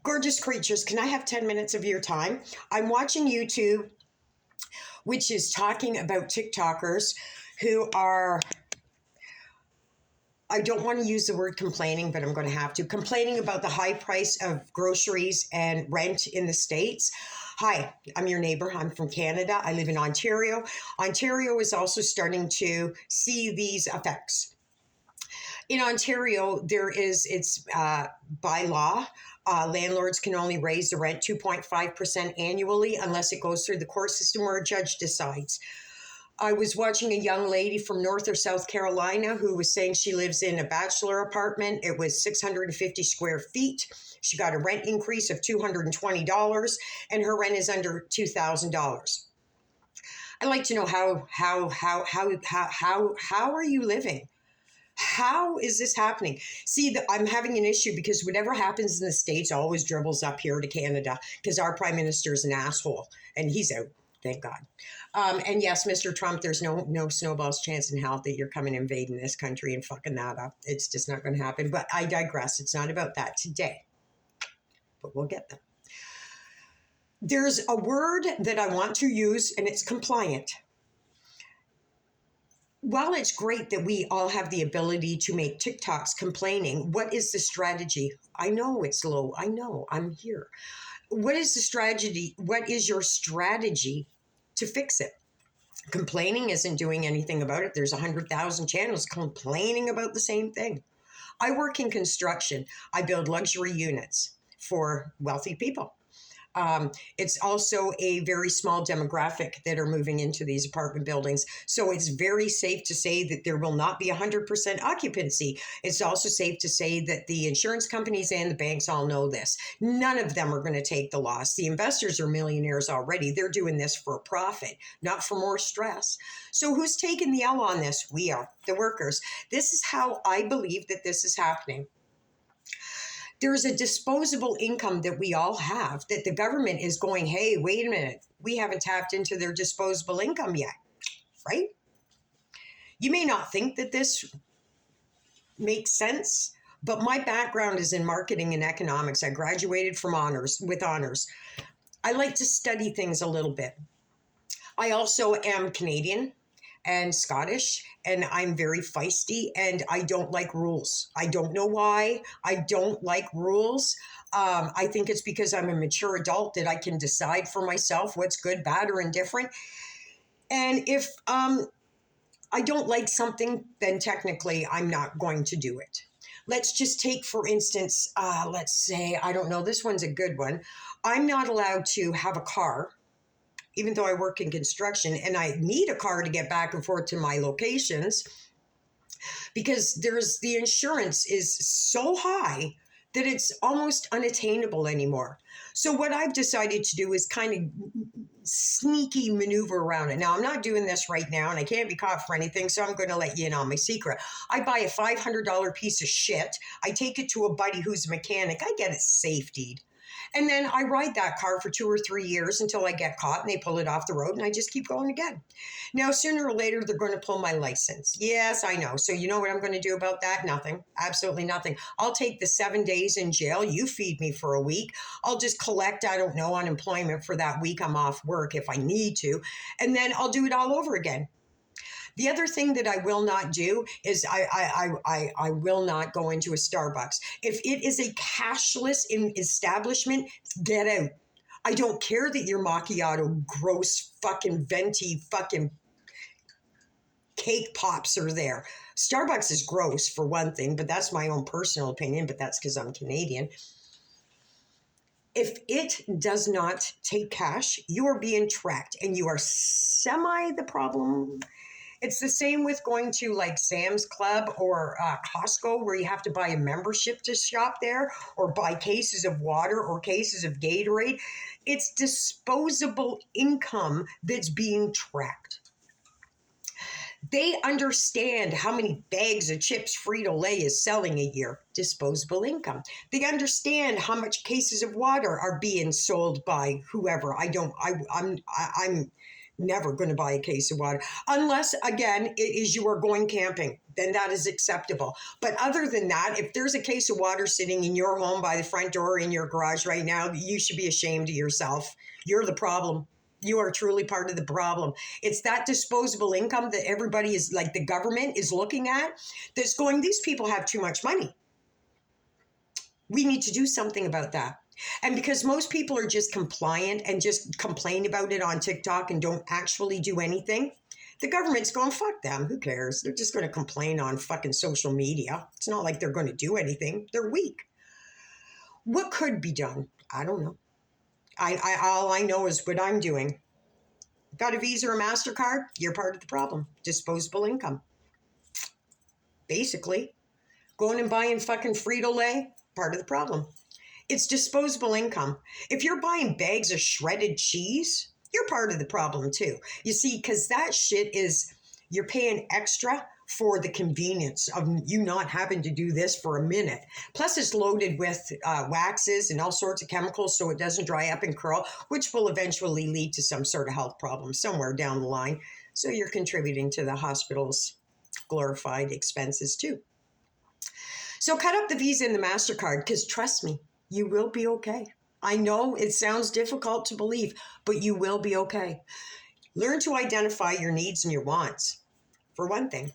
Gorgeous creatures, can I have 10 minutes of your time? I'm watching YouTube, which is talking about TikTokers who are, I don't want to use the word complaining, but I'm going to have to, complaining about the high price of groceries and rent in the States. Hi, I'm your neighbor. I'm from Canada. I live in Ontario. Ontario is also starting to see these effects. In Ontario, it's by law, landlords can only raise the rent 2.5% annually unless it goes through the court system or a judge decides. I was watching a young lady from North or South Carolina who was saying she lives in a bachelor apartment. It was 650 square feet. She got a rent increase of $220 and her rent is under $2,000. I'd like to know how are you living? How is this happening? See, I'm having an issue because whatever happens in the States always dribbles up here to Canada because our prime minister is an asshole and he's out. Thank God. And yes, Mr. Trump, there's no snowball's chance in hell that you're coming invading this country and fucking that up. It's just not going to happen. But I digress. It's not about that today. But we'll get there. There's a word that I want to use, and it's compliant. While it's great that we all have the ability to make TikToks complaining, what is the strategy? I know it's low. I know. I'm here. What is the strategy? What is your strategy to fix it? Complaining isn't doing anything about it. There's 100,000 channels complaining about the same thing. I work in construction. I build luxury units for wealthy people. It's also a very small demographic that are moving into these apartment buildings. So it's very safe to say that there will not be 100% occupancy. It's also safe to say that the insurance companies and the banks all know this. None of them are going to take the loss. The investors are millionaires already. They're doing this for a profit, not for more stress. So who's taking the L on this? We are, the workers. This is how I believe that this is happening. There's a disposable income that we all have that the government is going, hey, wait a minute, we haven't tapped into their disposable income yet, right? You may not think that this makes sense, but my background is in marketing and economics. I graduated with honors. I like to study things a little bit. I also am Canadian and Scottish, and I'm very feisty, and I don't like rules. I don't know why. I don't like rules. I think it's because I'm a mature adult that I can decide for myself what's good, bad, or indifferent. And if I don't like something, then technically I'm not going to do it. Let's just take, for instance, let's say, I don't know, this one's a good one. I'm not allowed to have a car, even though I work in construction and I need a car to get back and forth to my locations, because the insurance is so high that it's almost unattainable anymore. So what I've decided to do is kind of sneaky maneuver around it. Now, I'm not doing this right now and I can't be caught for anything, so I'm going to let you in on my secret. I buy a $500 piece of shit. I take it to a buddy who's a mechanic. I get it safetied. And then I ride that car for 2 or 3 years until I get caught and they pull it off the road and I just keep going again. Now, sooner or later, they're going to pull my license. Yes, I know. So you know what I'm going to do about that? Nothing. Absolutely nothing. I'll take the 7 days in jail. You feed me for a week. I'll just collect, I don't know, unemployment for that week I'm off work if I need to. And then I'll do it all over again. The other thing that I will not do is I will not go into a Starbucks. If it is a cashless establishment, get out. I don't care that your macchiato gross fucking venti fucking cake pops are there. Starbucks is gross for one thing, but that's my own personal opinion, but that's because I'm Canadian. If it does not take cash, you are being tracked and you are semi the problem. It's the same with going to like Sam's Club or Costco, where you have to buy a membership to shop there or buy cases of water or cases of Gatorade. It's disposable income that's being tracked. They understand how many bags of chips Frito-Lay is selling a year. Disposable income. They understand how much cases of water are being sold by whoever. I'm Never going to buy a case of water. Unless, again, it is you are going camping. Then that is acceptable. But other than that, if there's a case of water sitting in your home by the front door in your garage right now, you should be ashamed of yourself. You're the problem. You are truly part of the problem. It's that disposable income that everybody is like the government is looking at that's going, these people have too much money. We need to do something about that. And because most people are just compliant and just complain about it on TikTok and don't actually do anything, the government's going, fuck them. Who cares? They're just going to complain on fucking social media. It's not like they're going to do anything. They're weak. What could be done? I don't know. All I know is what I'm doing. Got a Visa or MasterCard? You're part of the problem. Disposable income. Basically, going and buying fucking Frito-Lay, part of the problem. It's disposable income. If you're buying bags of shredded cheese, you're part of the problem too. You see, because that shit is, you're paying extra for the convenience of you not having to do this for a minute. Plus, it's loaded with waxes and all sorts of chemicals so it doesn't dry up and curl, which will eventually lead to some sort of health problem somewhere down the line. So you're contributing to the hospital's glorified expenses too. So cut up the Visa and the MasterCard, because trust me, you will be okay. I know it sounds difficult to believe, but you will be okay. Learn to identify your needs and your wants. For one thing,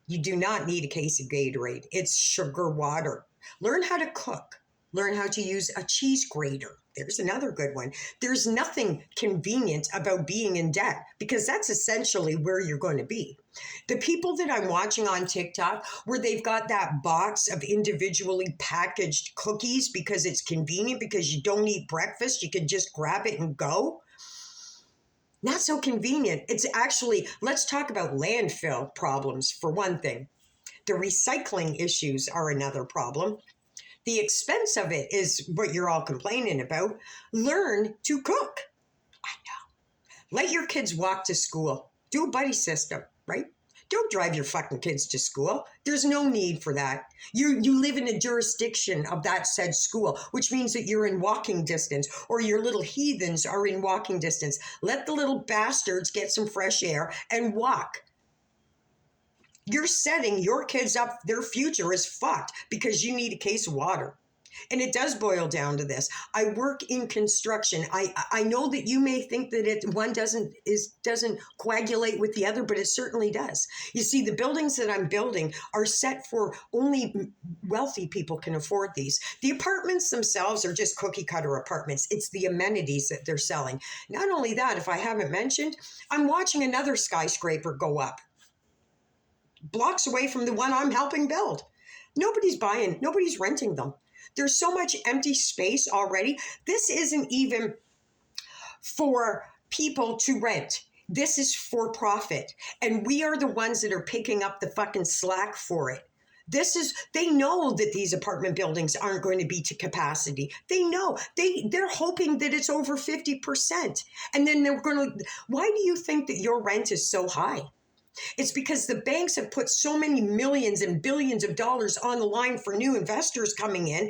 you do not need a case of Gatorade. It's sugar water. Learn how to cook. Learn how to use a cheese grater. There's another good one. There's nothing convenient about being in debt because that's essentially where you're going to be. The people that I'm watching on TikTok where they've got that box of individually packaged cookies because it's convenient because you don't eat breakfast, you can just grab it and go. Not so convenient. It's actually, let's talk about landfill problems for one thing. The recycling issues are another problem. The expense of it is what you're all complaining about. Learn to cook. I know. Let your kids walk to school. Do a buddy system, right? Don't drive your fucking kids to school. There's no need for that. You live in a jurisdiction of that said school, which means that you're in walking distance or your little heathens are in walking distance. Let the little bastards get some fresh air and walk. You're setting your kids up, their future is fucked because you need a case of water. And it does boil down to this. I work in construction. I know that you may think that one doesn't coagulate with the other, but it certainly does. You see, the buildings that I'm building are set for only wealthy people can afford these. The apartments themselves are just cookie cutter apartments. It's the amenities that they're selling. Not only that, if I haven't mentioned, I'm watching another skyscraper go up blocks away from the one I'm helping build. Nobody's buying, nobody's renting them. There's so much empty space already. This isn't even for people to rent. This is for profit. And we are the ones that are picking up the fucking slack for it. They know that these apartment buildings aren't going to be to capacity. They know. They're hoping that it's over 50%. And then why do you think that your rent is so high? It's because the banks have put so many millions and billions of dollars on the line for new investors coming in.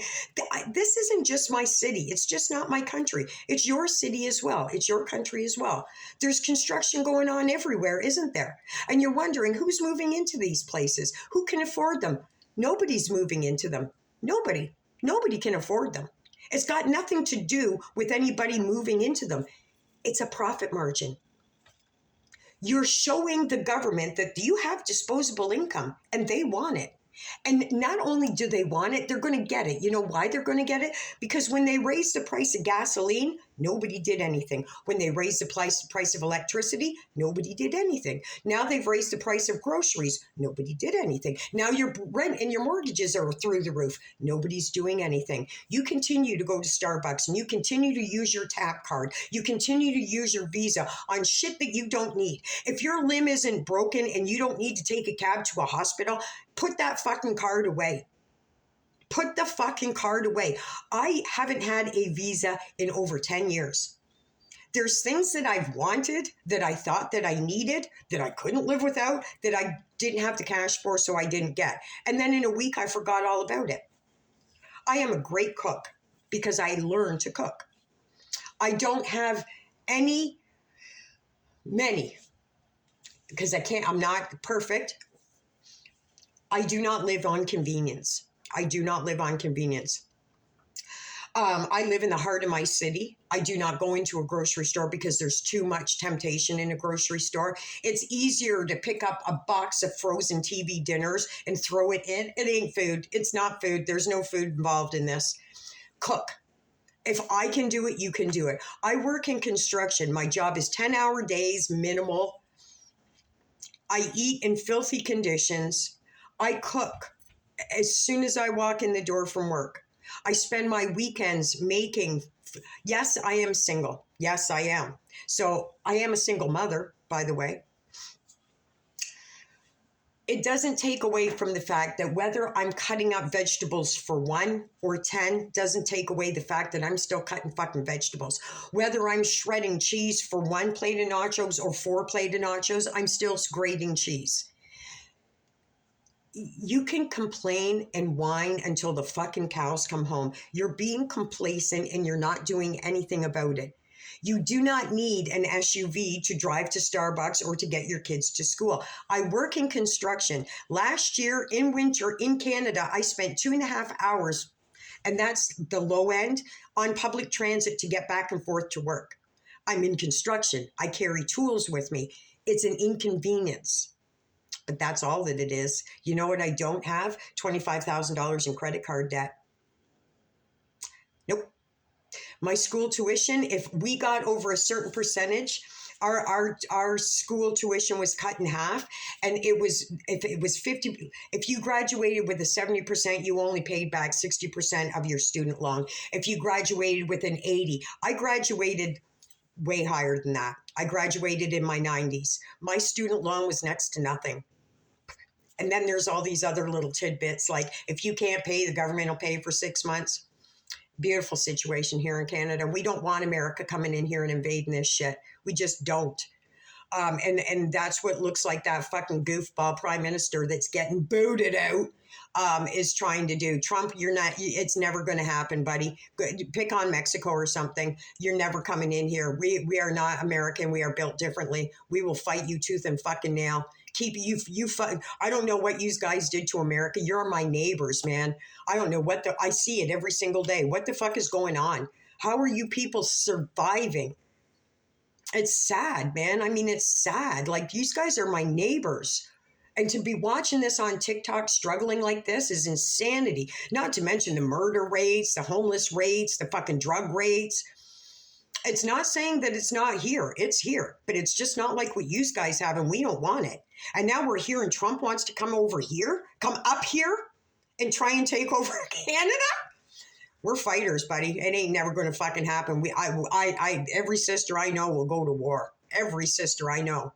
This isn't just my city. It's just not my country. It's your city as well. It's your country as well. There's construction going on everywhere, isn't there? And you're wondering who's moving into these places? Who can afford them? Nobody's moving into them. Nobody. Nobody can afford them. It's got nothing to do with anybody moving into them. It's a profit margin. You're showing the government that you have disposable income and they want it. And not only do they want it, they're going to get it. You know why they're going to get it? Because when they raised the price of gasoline, nobody did anything. When they raised the price of electricity, nobody did anything. Now they've raised the price of groceries. Nobody did anything. Now your rent and your mortgages are through the roof. Nobody's doing anything. You continue to go to Starbucks and you continue to use your tap card. You continue to use your Visa on shit that you don't need. If your limb isn't broken and you don't need to take a cab to a hospital, put that fucking card away. Put the fucking card away. I haven't had a Visa in over 10 years. There's things that I've wanted, that I thought that I needed, that I couldn't live without, that I didn't have the cash for, so I didn't get. And then in a week, I forgot all about it. I am a great cook because I learned to cook. I don't have any Many, because I'm not perfect. I do not live on convenience. I do not live on convenience. I live in the heart of my city. I do not go into a grocery store because there's too much temptation in a grocery store. It's easier to pick up a box of frozen TV dinners and throw it in. It ain't food. It's not food. There's no food involved in this. Cook. If I can do it, you can do it. I work in construction. My job is 10-hour days, minimal. I eat in filthy conditions. I cook as soon as I walk in the door from work. I spend my weekends making. Yes, I am single. Yes, I am. So I am a single mother, by the way. It doesn't take away from the fact that whether I'm cutting up vegetables for 1 or 10 doesn't take away the fact that I'm still cutting fucking vegetables. Whether I'm shredding cheese for 1 plate of nachos or 4 plate of nachos, I'm still grating cheese. You can complain and whine until the fucking cows come home. You're being complacent and you're not doing anything about it. You do not need an SUV to drive to Starbucks or to get your kids to school. I work in construction. Last year in winter in Canada, I spent 2.5 hours, and that's the low end, on public transit to get back and forth to work. I'm in construction. I carry tools with me. It's an inconvenience. But that's all that it is. You know what I don't have? $25,000 in credit card debt. Nope. My school tuition, if we got over a certain percentage, our school tuition was cut in half, and if it was 50, if you graduated with a 70%, you only paid back 60% of your student loan. If you graduated with an 80, I graduated way higher than that. I graduated in my 90s. My student loan was next to nothing. And then there's all these other little tidbits, like if you can't pay, the government will pay for 6 months. Beautiful situation here in Canada. We don't want America coming in here and invading this shit. We just don't. And that's what looks like that fucking goofball prime minister that's getting booted out is trying to do. Trump, it's never going to happen, buddy. Pick on Mexico or something. You're never coming in here. We are not American. We are built differently. We will fight you tooth and fucking nail. Keep you I don't know what you guys did to America. You're my neighbors, man. I don't know I see it every single day. What the fuck is going on? How are you people surviving? It's sad, man. I mean, it's sad. Like, these guys are my neighbors. And to be watching this on TikTok struggling like this is insanity. Not to mention the murder rates, the homeless rates, the fucking drug rates. It's not saying that it's not here. It's here. But it's just not like what you guys have, and we don't want it. And now we're here, and Trump wants to come up here and try and take over Canada? We're fighters, buddy. It ain't never going to fucking happen. Every sister I know will go to war. Every sister I know.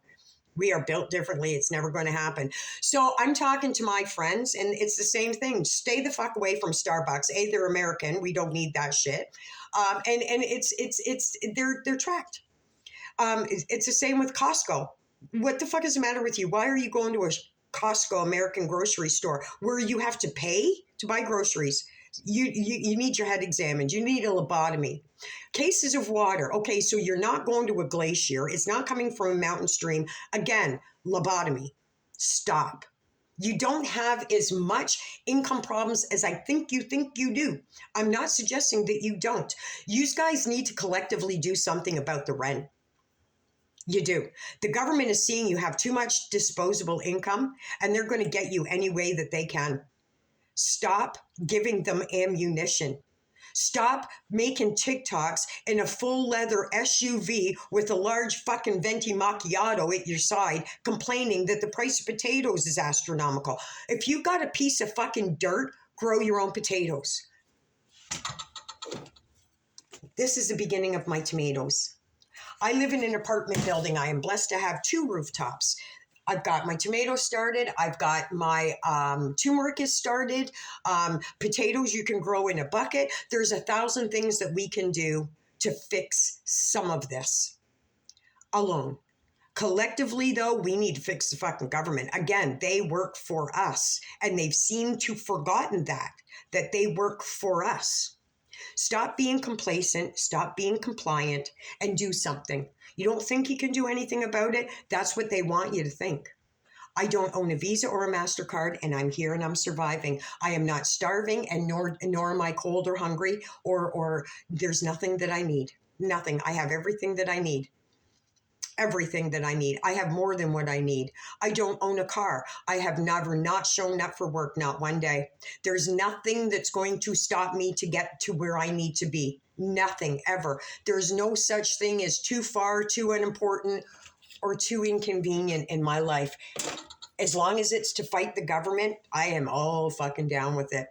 We are built differently. It's never going to happen. So I'm talking to my friends, and it's the same thing. Stay the fuck away from Starbucks. They're American. We don't need that shit. And they're tracked. It's the same with Costco. What the fuck is the matter with you? Why are you going to a Costco American grocery store where you have to pay to buy groceries? You need your head examined. You need a lobotomy. Cases of water. Okay, so you're not going to a glacier. It's not coming from a mountain stream. Again, lobotomy. Stop. You don't have as much income problems as I think you do. I'm not suggesting that you don't. You guys need to collectively do something about the rent. You do. The government is seeing you have too much disposable income, and they're going to get you any way that they can. Stop giving them ammunition. Stop making TikToks in a full leather SUV with a large fucking venti macchiato at your side, complaining that the price of potatoes is astronomical. If you got a piece of fucking dirt, grow your own potatoes. This is the beginning of my tomatoes. I live in an apartment building. I am blessed to have 2 rooftops. I've got my tomatoes started. I've got my turmeric is started. Potatoes you can grow in a bucket. There's 1,000 things that we can do to fix some of this alone. Collectively, though, we need to fix the fucking government. Again, they work for us, and they've seemed to have forgotten that they work for us. Stop being complacent, stop being compliant, and do something. You don't think you can do anything about it? That's what they want you to think. I don't own a Visa or a MasterCard, and I'm here and I'm surviving. I am not starving, and nor am I cold or hungry, or there's nothing that I need. Nothing. I have everything that I need. Everything that I need. I have more than what I need. I don't own a car. I have never not shown up for work, not one day. There's nothing that's going to stop me to get to where I need to be. Nothing ever. There's no such thing as too far, too unimportant, or too inconvenient in my life. As long as it's to fight the government, I am all fucking down with it.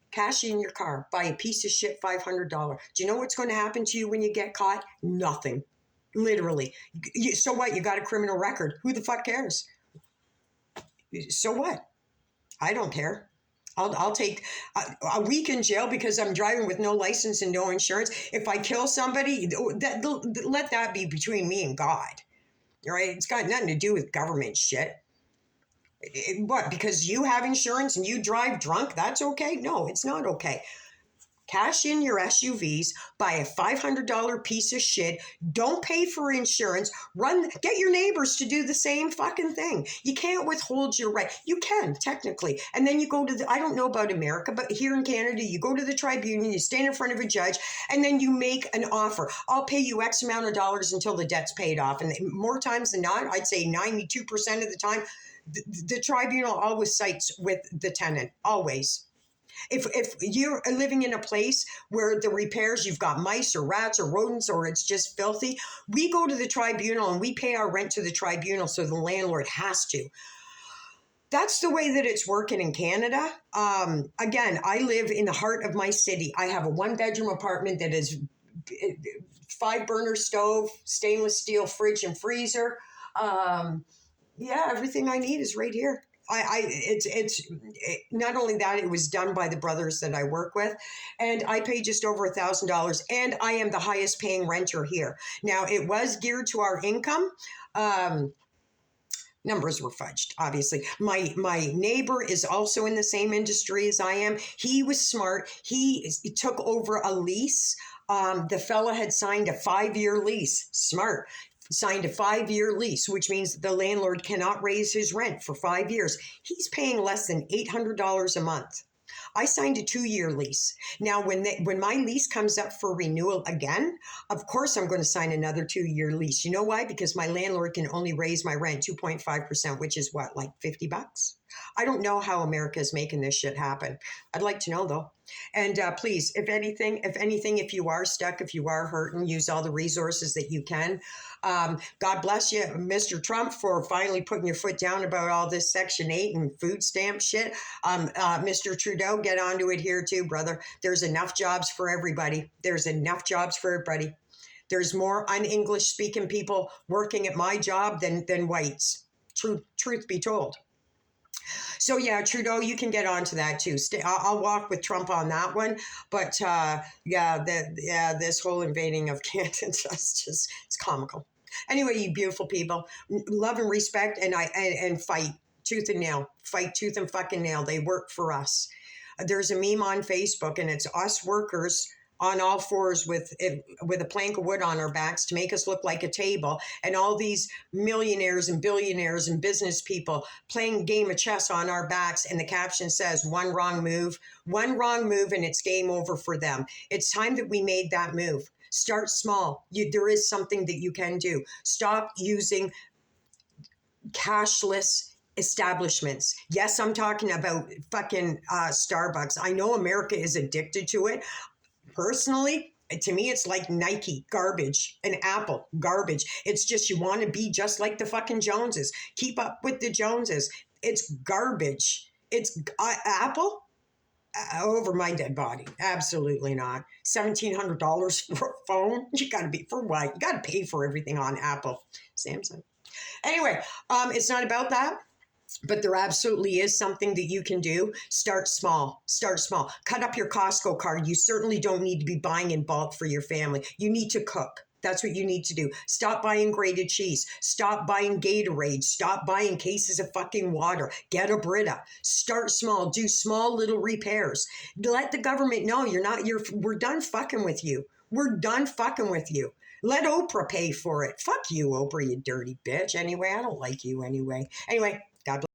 Cash in your car, buy a piece of shit $500. Do you know what's going to happen to you when you get caught? Nothing. Literally. So what? You got a criminal record. Who the fuck cares? So what? I don't care. I'll take a week in jail because I'm driving with no license and no insurance. If I kill somebody, let that be between me and God. Right? It's got nothing to do with government shit. What? Because you have insurance and you drive drunk, that's okay? No, it's not okay. Cash in your SUVs, buy a $500 piece of shit, don't pay for insurance, get your neighbors to do the same fucking thing. You can't withhold your right. You can, technically. And then you go to I don't know about America, but here in Canada, you go to the tribunal, you stand in front of a judge, and then you make an offer. I'll pay you X amount of dollars until the debt's paid off. And more times than not, I'd say 92% of the time, the tribunal always sides with the tenant, always. If you're living in a place where the repairs, you've got mice or rats or rodents or it's just filthy, we go to the tribunal and we pay our rent to the tribunal, so the landlord has to. That's the way that it's working in Canada. Again, I live in the heart of my city. I have a 1-bedroom apartment that is 5-burner stove, stainless steel fridge and freezer. Everything I need is right here. It's not only that, it was done by the brothers that I work with, and I pay just over $1,000, and I am the highest paying renter here. Now, it was geared to our income. Numbers were fudged, obviously. My neighbor is also in the same industry as I am. He was smart. He took over a lease. The fella had signed a 5-year lease. Smart. Signed a 5-year lease, which means the landlord cannot raise his rent for 5 years. He's paying less than $800 a month. I signed a 2-year lease. Now, when my lease comes up for renewal again, of course I'm going to sign another 2-year lease. You know why? Because my landlord can only raise my rent 2.5%, which is what, like $50? I don't know how America is making this shit happen. I'd like to know, though. And please, if anything, if you are stuck, if you are hurting, use all the resources that you can. God bless you, Mr. Trump, for finally putting your foot down about all this Section 8 and food stamp shit. Mr. Trudeau, get onto it here too, brother. There's enough jobs for everybody. There's more un-English speaking people working at my job than whites. Truth be told. So yeah, Trudeau, you can get onto that too. I'll walk with Trump on that one. But this whole invading of Canada, it's comical. Anyway, you beautiful people, love and respect, and fight tooth and nail. Fight tooth and fucking nail. They work for us. There's a meme on Facebook, and it's us workers on all fours with a plank of wood on our backs to make us look like a table, and all these millionaires and billionaires and business people playing a game of chess on our backs, and the caption says one wrong move, and it's game over for them. It's time that we made that move. Start small. There is something that you can do. Stop using cashless establishments. Yes, I'm talking about fucking Starbucks. I know America is addicted to it. Personally, to me, it's like Nike, garbage, and Apple, garbage. It's just, you want to be just like the fucking Joneses. Keep up with the Joneses. It's garbage. It's Apple? Over my dead body. Absolutely not. $1,700 for a phone? You got to be, for what? You got to pay for everything on Apple. Samsung. Anyway, it's not about that. But there absolutely is something that you can do. Start small. Start small. Cut up your Costco card. You certainly don't need to be buying in bulk for your family. You need to cook. That's what you need to do. Stop buying grated cheese. Stop buying Gatorade. Stop buying cases of fucking water. Get a Brita. Start small. Do small little repairs. Let the government know we're done fucking with you. We're done fucking with you. Let Oprah pay for it. Fuck you, Oprah, you dirty bitch. Anyway, I don't like you anyway. Anyway, God bless.